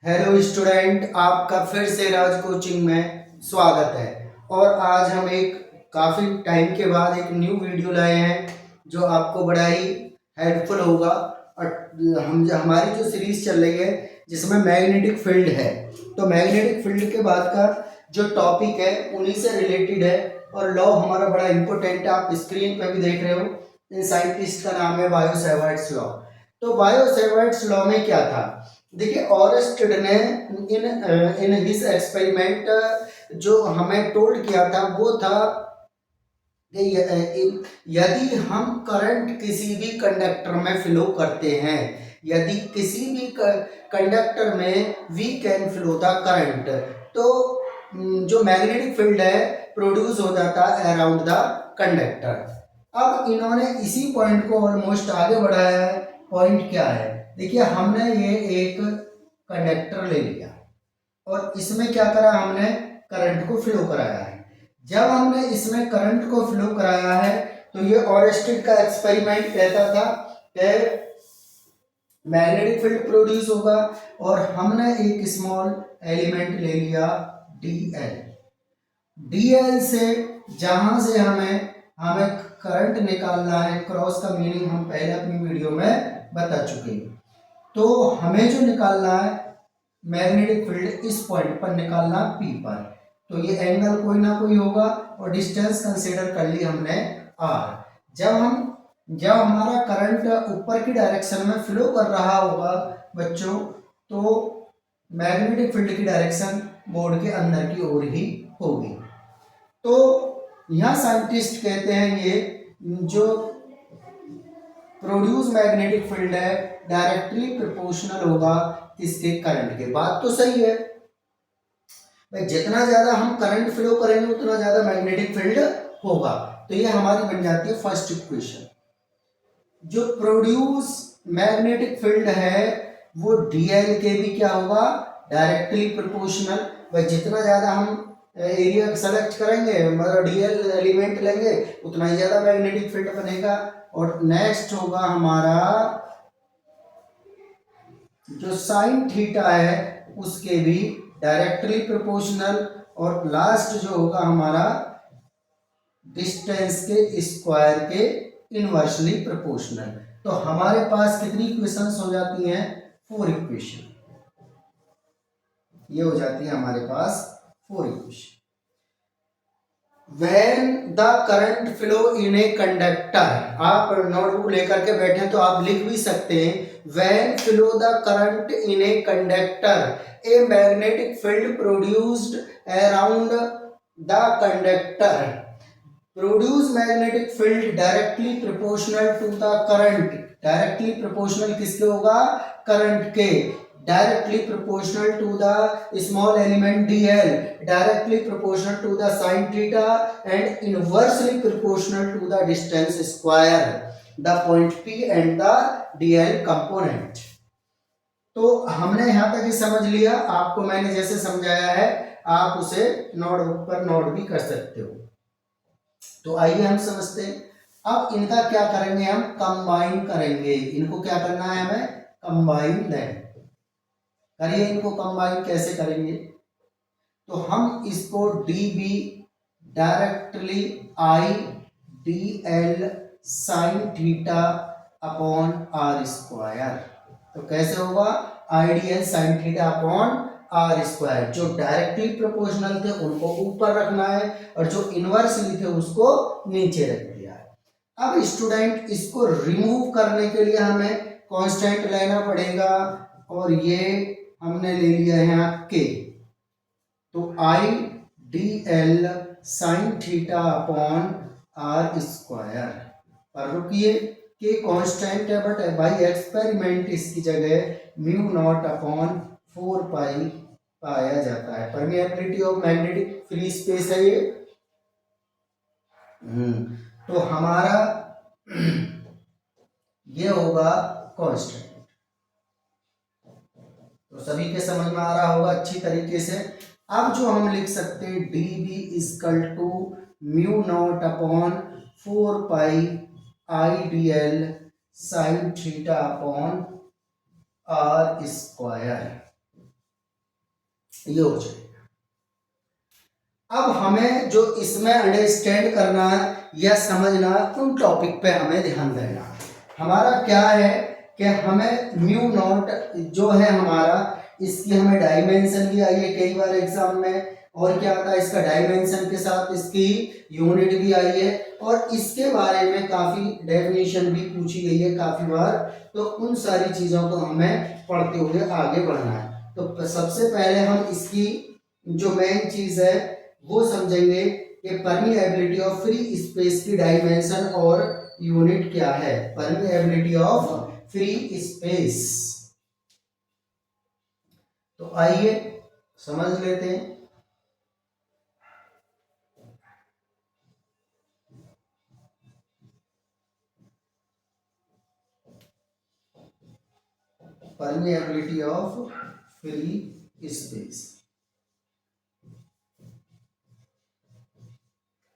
Hello student, आपका फिर से राज कोचिंग में स्वागत है। और आज हम एक काफ़ी टाइम के बाद एक न्यू वीडियो लाए हैं जो आपको बड़ा ही हेल्पफुल होगा। और हमारी जो सीरीज चल रही है जिसमें मैग्नेटिक फील्ड है, तो मैग्नेटिक फील्ड के बाद का जो टॉपिक है उन्हीं से रिलेटेड है। और लॉ हमारा बड़ा इंपॉर्टेंट है, आप स्क्रीन पर भी देख रहे हो। इन साइंटिस्ट का नाम है बायो सेवर्ट्स लॉ। तो बायो सेवर्ट्स लॉ में क्या था, देखिए ऑरेस्टेड ने इन हिज एक्सपेरिमेंट जो हमें टोल्ड किया था वो था कि यदि हम करंट किसी भी कंडक्टर में फ्लो करते हैं, यदि किसी भी कंडक्टर में we can flow the current, तो जो मैग्नेटिक फील्ड है प्रोड्यूस हो जाता है अराउंड द कंडक्टर। अब इन्होंने इसी पॉइंट को ऑलमोस्ट आगे बढ़ाया है। पॉइंट क्या है, देखिए हमने ये एक कंडक्टर ले लिया और इसमें क्या करा, हमने करंट को फ्लो कराया है। जब हमने इसमें करंट को फ्लो कराया है तो ये ऑरेस्टेड का एक्सपेरिमेंट कहता था कि मैग्नेटिक फील्ड प्रोड्यूस होगा। और हमने एक स्मॉल एलिमेंट ले लिया डीएल। डीएल से जहां से हमें हमें करंट निकालना है, क्रॉस का मीनिंग हम पहले अपनी वीडियो में बता चुके हैं। तो हमें जो निकालना है मैग्नेटिक फील्ड इस पॉइंट पर निकालना पी पर, तो ये एंगल कोई ना कोई होगा और डिस्टेंस कंसीडर कर ली हमने आर। जब हमारा करंट ऊपर की डायरेक्शन में फ्लो कर रहा होगा बच्चों, तो मैग्नेटिक फील्ड की डायरेक्शन बोर्ड के अंदर की ओर ही होगी। तो यहाँ साइंटिस्ट कहते हैं ये जो प्रोड्यूस मैग्नेटिक फील्ड है डायरेक्टली प्रोपोर्शनल होगा इसके करंट के। बात तो सही है भाई, जितना ज्यादा हम करंट फ्लो करेंगे उतना ज्यादा मैग्नेटिक फील्ड होगा। तो ये हमारी बन जाती है फर्स्ट इक्वेशन। जो प्रोड्यूस मैग्नेटिक फील्ड है वो डीएल के भी क्या होगा, डायरेक्टली प्रोपोर्शनल। भाई जितना ज्यादा हम एरिया सेलेक्ट करेंगे, मतलब डीएल एलिमेंट लेंगे, उतना ही ज्यादा मैग्नेटिक फील्ड बनेगा। और नेक्स्ट होगा हमारा जो साइन थीटा है उसके भी डायरेक्टली प्रोपोर्शनल। और लास्ट जो होगा हमारा डिस्टेंस के स्क्वायर के इनवर्सली प्रोपोर्शनल। तो हमारे पास कितनी इक्वेशंस हो जाती हैं, 4 इक्वेशन। ये हो जाती है हमारे पास 4 equation. When the current flow in a conductor, आप नोटबुक लेकर के बैठे तो आप लिख भी सकते हैं, when flow the current in a conductor, a magnetic field produced around the conductor. Produce magnetic field directly proportional to the current. Directly proportional किसके होगा, करंट के। directly proportional to the small element dl, directly proportional to the sin theta and inversely proportional to the distance square, the point p and the dl component। तो हमने यहां तक ही समझ लिया, आपको मैंने जैसे समझाया है आप उसे नोटबुक पर नोट भी कर सकते हो। तो आइए हम समझते हैं। अब इनका क्या करेंगे, हम कंबाइन करेंगे। इनको क्या करना है, हमें कंबाइन लेंगे। करिए इनको कंबाइन कैसे करेंगे, तो हम इसको D B directly I D L sine theta upon R square. तो कैसे होगा, I D L sine theta upon R square. जो डायरेक्टली प्रोपोर्शनल थे उनको ऊपर रखना है और जो इनवर्सली थे उसको नीचे रख दिया है। अब स्टूडेंट इसको रिमूव करने के लिए हमें कांस्टेंट लेना पड़ेगा और ये हमने ले लिया है यहाँ के। तो I D L sine theta upon R square पर रुकिए, के कांस्टेंट है बट बाई एक्सपेरिमेंट इसकी जगह म्यू नॉट अपॉन 4 पाई पाया जाता है। Permeability of magnetic free space है ये। तो हमारा ये होगा कांस्टेंट। तो सभी के समझ में आ रहा होगा अच्छी तरीके से। अब जो हम लिख सकते हैं D B equal to mu naught upon 4 pi I D L sine theta upon R square. ये हो जाएगा। अब हमें जो इसमें अंडरस्टैंड करना है या समझना है, उन टॉपिक पे हमें ध्यान देना है। हमारा क्या है कि हमें म्यू नॉट जो है हमारा, इसकी हमें डायमेंशन भी आई है कई बार एग्जाम में, और क्या आता है इसका डायमेंशन के साथ इसकी यूनिट भी आई है, और इसके बारे में काफी डेफिनेशन भी पूछी गई है काफी बार। तो उन सारी चीजों को हमें पढ़ते हुए आगे बढ़ना है। तो सबसे पहले हम इसकी जो मेन चीज है वो समझेंगे कि परमीएबिलिटी ऑफ फ्री स्पेस की डायमेंशन और यूनिट क्या है। परमीएबिलिटी ऑफ फ्री स्पेस, तो आइए समझ लेते हैं। परमीएबिलिटी ऑफ फ्री स्पेस,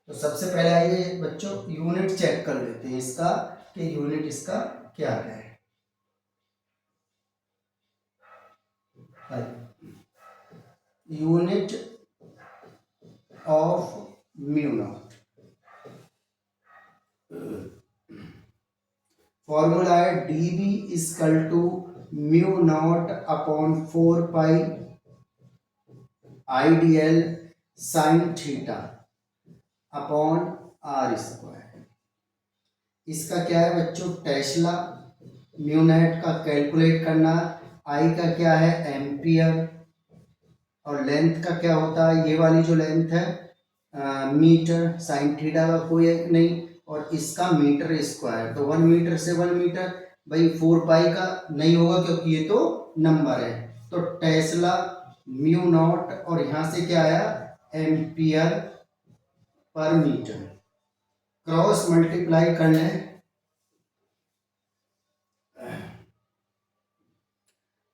तो सबसे पहले आइए बच्चों यूनिट चेक कर लेते हैं इसका, कि यूनिट इसका क्या है। Unit of mu naught, formula है dB equal to mu naught upon 4 pi I D L sine theta upon R square. इसका क्या है बच्चों टेस्ला, म्यू नॉट का कैलकुलेट करना, आई का क्या है एम्पियर, और लेंथ का क्या होता है ये वाली जो लेंथ है मीटर, साइन थीटा का कोई एक नहीं, और इसका मीटर स्क्वायर, तो 1 मीटर से 1 मीटर, भाई 4 पाई का नहीं होगा क्योंकि ये तो नंबर है। तो टेस्ला म्यू नॉट, और यहां से क्या आया ampere per metre, cross multiply कर लें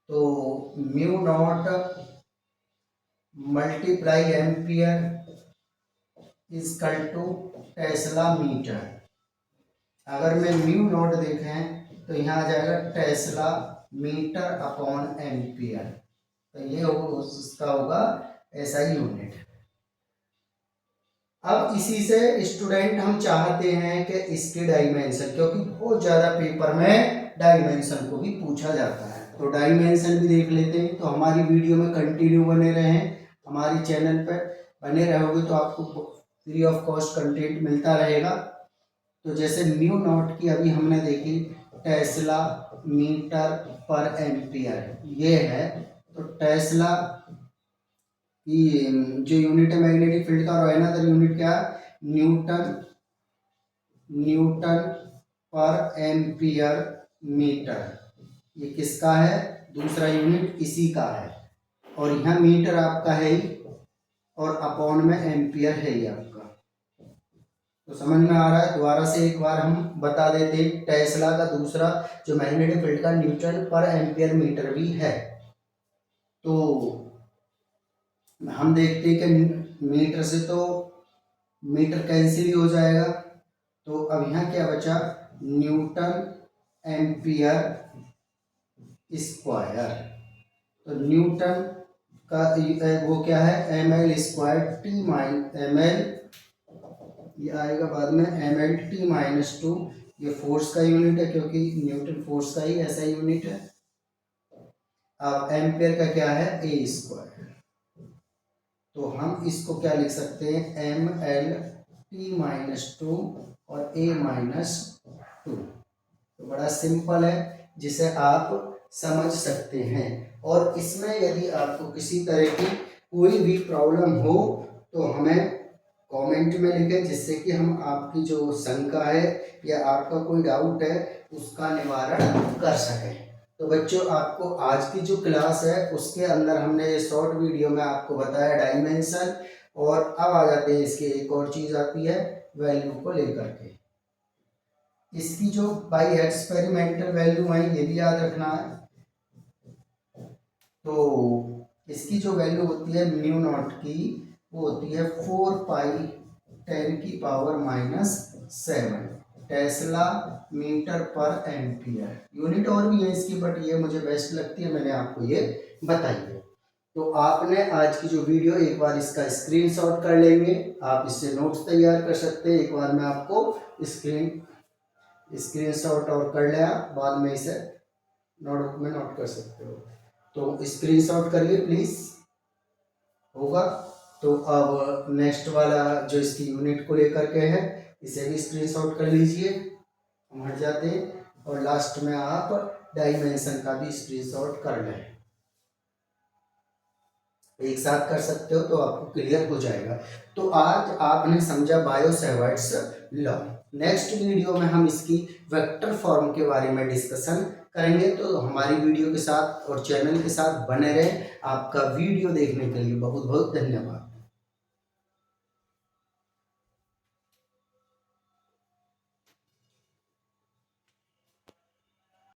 तो mu naught multiply ampere equal to tesla metre. अगर मैं म्यू नॉट देखें तो यहाँ आ जाएगा टेस्ला मीटर अपॉन एम्पियर, तो ये उसका होगा एसआई यूनिट। अब इसी से स्टूडेंट हम चाहते हैं कि इसके डायमेंशन, क्योंकि बहुत ज़्यादा पेपर में डायमेंशन को भी पूछा जाता है, तो डायमेंशन भी देख लेते हैं। तो हमारी वीडियो में कंटिन्यू बने रहें, हमारी चैनल पर बने रहोगे तो आपको फ्री ऑफ कॉस्ट कंटेंट मिलता रहेगा। तो जैसे म्यू नॉट की अभी हमने देखी टेस्ला मीटर पर एम्पियर ये है, तो टेस्ला की जो यूनिट है मैग्नेटिक फील्ड का, और अनदर यूनिट क्या न्यूटन, न्यूटन पर एम्पियर मीटर, ये किसका है दूसरा यूनिट इसी का है, और यहाँ मीटर आपका है ही, और अपॉन में एम्पियर है ही आपका। तो समझ में आ रहा है, दोबारा से एक बार हम बता देते हैं। टेस्ला का दूसरा जो मैग्नेटिक फील्ड का न्यूटन पर एम्पियर मीटर भी है। तो हम देखते हैं कि मीटर से तो मीटर कैंसिल हो जाएगा, तो अब यहाँ क्या बचा न्यूटन एम्पियर स्क्वायर, तो न्यूटन का वो क्या है M L square T mine M L, ये आएगा बाद में एम एल टी माइनस 2, ये फोर्स का यूनिट है क्योंकि न्यूटन फोर्स का ही ऐसा यूनिट है। अब एम्पियर का क्या है ए स्क्वायर, तो हम इसको क्या लिख सकते हैं एम एल टी माइनस 2 और ए माइनस 2, तो बड़ा सिंपल है जिसे आप समझ सकते हैं। और इसमें यदि आपको किसी तरह की कोई भी प्रॉब्लम हो तो हमें कमेंट में लिखें, जिससे कि हम आपकी जो शंका है या आपका कोई डाउट है उसका निवारण कर सकें। तो बच्चों आपको आज की जो क्लास है उसके अंदर हमने शॉर्ट वीडियो में आपको बताया डायमेंशन, और अब आ जाते हैं इसकी एक और चीज़ आती है वैल्यू को लेकर के। इसकी जो बाई एक्सपेरिमेंटल वैल्यू है ये भी याद रखना है। तो इसकी जो वैल्यू होती है म्यू नॉट की वो होती है 4 पाई 10 की पावर माइनस 7 टेस्ला मीटर पर एम्पियर। यूनिट और भी है इसकी बट ये मुझे बेस्ट लगती है, मैंने आपको ये बताई है। तो आपने आज की जो वीडियो एक बार इसका स्क्रीनशॉट कर लेंगे, आप इससे नोट्स तैयार कर सकते हैं। एक बार मैं आपको स्क्रीनशॉट और कर लिया, बाद में इसे नोटबुक में नोट कर सकते हो। तो स्क्रीनशॉट करिए प्लीज, होगा। तो अब नेक्स्ट वाला जो इसकी यूनिट को लेकर के है, इसे भी स्क्रीनशॉट कर लीजिए। हम हट जाते हैं और लास्ट में आप डायमेंशन का भी स्क्रीनशॉट कर लें, एक साथ कर सकते हो तो आपको क्लियर हो जाएगा। तो आज आपने समझा बायो-सैवर्ट्स लॉ। नेक्स्ट वीडियो में हम इसकी वेक्टर फॉर्म के बारे में डिस्कशन करेंगे। तो हमारी वीडियो के साथ और चैनल के साथ बने रहें। आपका वीडियो देखने के लिए बहुत बहुत धन्यवाद।